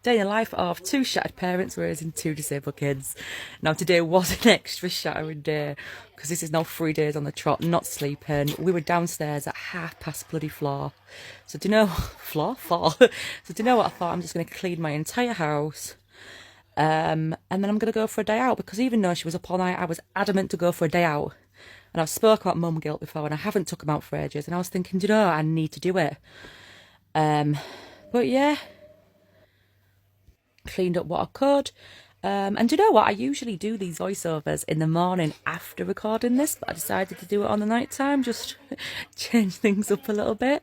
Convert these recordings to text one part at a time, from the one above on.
Day in the life of two shattered parents raising two disabled kids. Now today was an extra shattering day because this is now 3 days on the trot, not sleeping. We were downstairs at 4:30. So do you know, four. So do you know what I thought? I'm just going to clean my entire house. And then I'm going to go for a day out because even though she was up all night, I was adamant to go for a day out. And I've spoke about mum guilt before and I haven't took them out for ages. And I was thinking, do you know, I need to do it. But yeah, cleaned up what I could. And do you know what? I usually do these voiceovers in the morning after recording this, but I decided to do it on the night time, just change things up a little bit.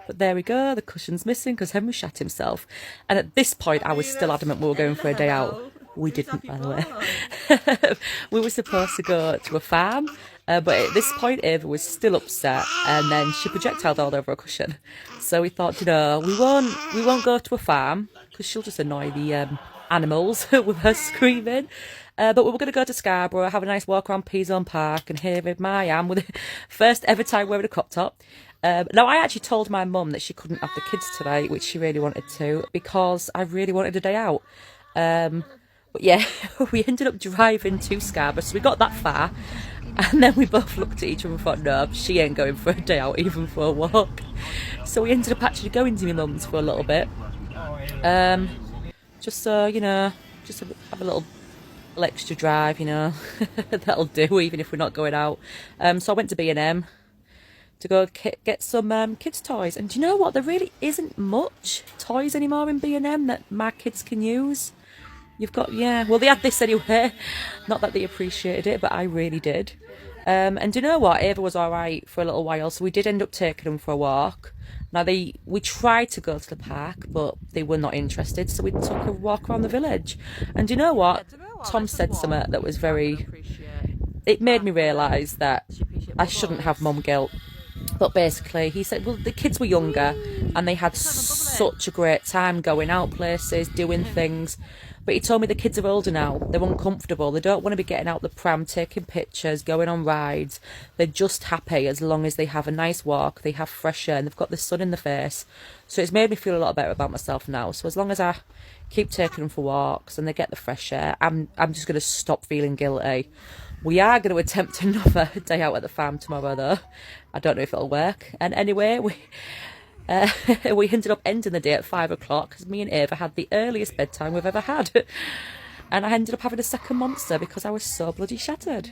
But there we go, the cushion's missing because Henry shat himself. And at this point, I was still adamant we were going for a day out. We didn't, by the way. We were supposed to go to a farm, but at this point, Ava was still upset, and then she projectiled all over a cushion. So we thought, you know, we won't go to a farm because she'll just annoy the animals with her screaming. But we were going to go to Scarborough, have a nice walk around Peazone Park, and here I am with the first ever time wearing a crop top. Now, I actually told my mum that she couldn't have the kids today, which she really wanted to, because I really wanted a day out. But yeah, we ended up driving to Scarborough, so we got that far, and then we both looked at each other and thought, no, she ain't going for a day out, even for a walk. So we ended up actually going to my mum's for a little bit. Just so, you know, just have a little extra drive, you know, that'll do, even if we're not going out. So I went to B&M to go get some kids' toys. And do you know what? There really isn't much toys anymore in B&M that my kids can use. You've got, yeah, well, they had this anyway. Not that they appreciated it, but I really did. And do you know what? Ava was all right for a little while, so we did end up taking them for a walk. Now, we tried to go to the park, but they were not interested, so we took a walk around the village. And do you know what? Tom said something that was it made me realise that I shouldn't have mum guilt. But basically, he said, well, the kids were younger and they had such a great time going out places, doing things. But he told me the kids are older now. They're uncomfortable. They don't want to be getting out the pram, taking pictures, going on rides. They're just happy as long as they have a nice walk, they have fresh air, and they've got the sun in the face. So it's made me feel a lot better about myself now. So as long as I keep taking them for walks and they get the fresh air, I'm just going to stop feeling guilty. We are going to attempt another day out at the farm tomorrow, though. I don't know if it'll work. And anyway, we ended up ending the day at 5 o'clock because me and Ava had the earliest bedtime we've ever had. And I ended up having a second monster because I was so bloody shattered.